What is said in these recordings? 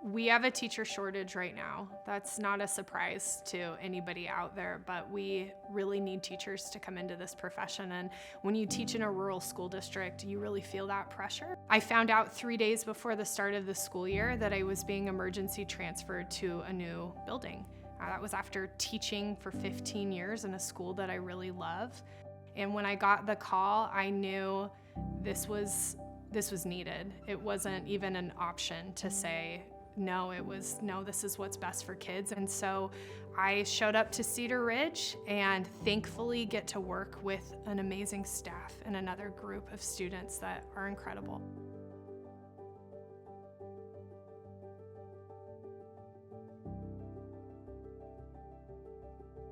We have a teacher shortage right now. That's not a surprise to anybody out there, but we really need teachers to come into this profession. And when you teach in a rural school district, you really feel that pressure. I found out 3 days before the start of the school year that I was being emergency transferred to a new building. That was after teaching for 15 years in a school that I really love. And when I got the call, I knew this was needed. It wasn't even an option to say, no, it was, no, this is what's best for kids. And so I showed up to Cedar Ridge and thankfully get to work with an amazing staff and another group of students that are incredible.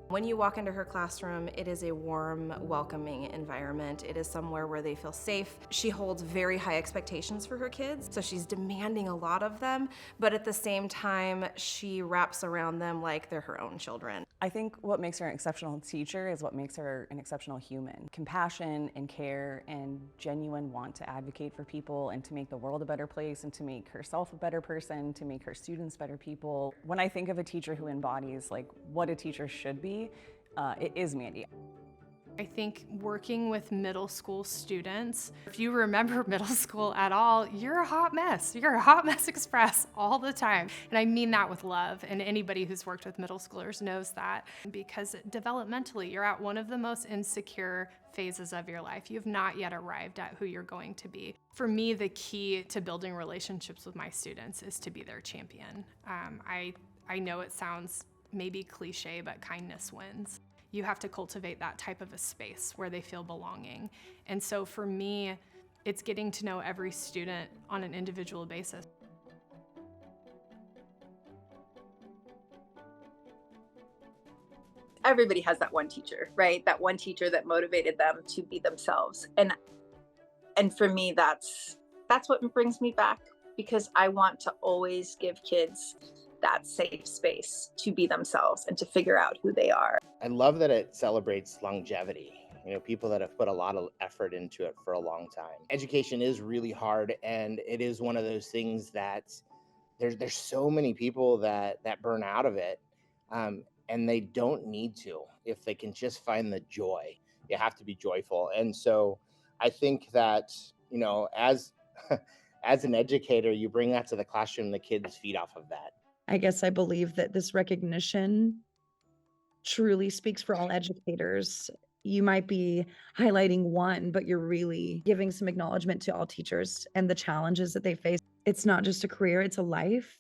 When you walk into her classroom, it is a warm, welcoming environment. It is somewhere where they feel safe. She holds very high expectations for her kids, so she's demanding a lot of them, but at the same time, she wraps around them like they're her own children. I think what makes her an exceptional teacher is what makes her an exceptional human. Compassion and care and genuine want to advocate for people and to make the world a better place and to make herself a better person, to make her students better people. When I think of a teacher who embodies like what a teacher should be, it is Mandy. I think working with middle school students, if you remember middle school at all, you're a hot mess. You're a hot mess express all the time. And I mean that with love, and anybody who's worked with middle schoolers knows that, because developmentally, you're at one of the most insecure phases of your life. You've not yet arrived at who you're going to be. For me, the key to building relationships with my students is to be their champion. I know it sounds maybe cliche, but kindness wins. You have to cultivate that type of a space where they feel belonging. And so for me, it's getting to know every student on an individual basis. Everybody has that one teacher, right? That one teacher that motivated them to be themselves. And for me, that's what brings me back, because I want to always give kids that safe space to be themselves and to figure out who they are. I love that it celebrates longevity. You know, people that have put a lot of effort into it for a long time. Education is really hard, and it is one of those things that there's so many people that burn out of it, and they don't need to if they can just find the joy. You have to be joyful, and so I think that, you know, as as an educator, you bring that to the classroom, the kids feed off of that. I guess I believe that this recognition truly speaks for all educators. You might be highlighting one, but you're really giving some acknowledgement to all teachers and the challenges that they face. It's not just a career, it's a life.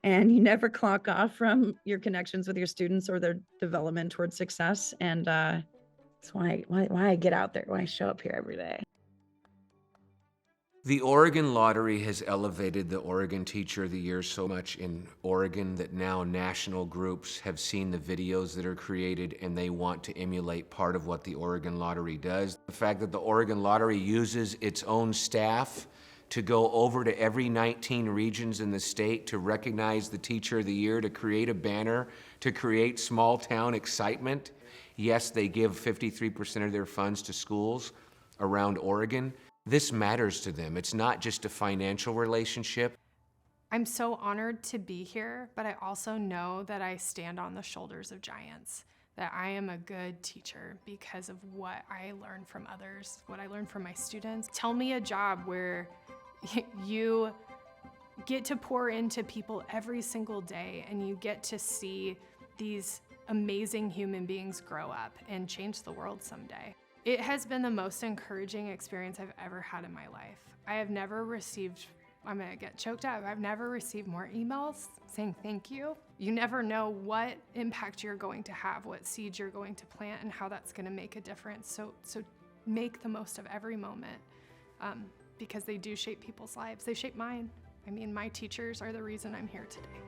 And you never clock off from your connections with your students or their development towards success. And that's why I get out there, why I show up here every day. The Oregon Lottery has elevated the Oregon Teacher of the Year so much in Oregon that now national groups have seen the videos that are created and they want to emulate part of what the Oregon Lottery does. The fact that the Oregon Lottery uses its own staff to go over to every 19 regions in the state to recognize the Teacher of the Year, to create a banner, to create small town excitement. Yes, they give 53% of their funds to schools around Oregon. This matters to them. It's not just a financial relationship. I'm so honored to be here, but I also know that I stand on the shoulders of giants, that I am a good teacher because of what I learn from others, what I learn from my students. Tell me a job where you get to pour into people every single day and you get to see these amazing human beings grow up and change the world someday. It has been the most encouraging experience I've ever had in my life. I have never received, I'm gonna get choked up, I've never received more emails saying thank you. You never know what impact you're going to have, what seeds you're going to plant, and how that's gonna make a difference. So make the most of every moment, because they do shape people's lives. They shape mine. I mean, my teachers are the reason I'm here today.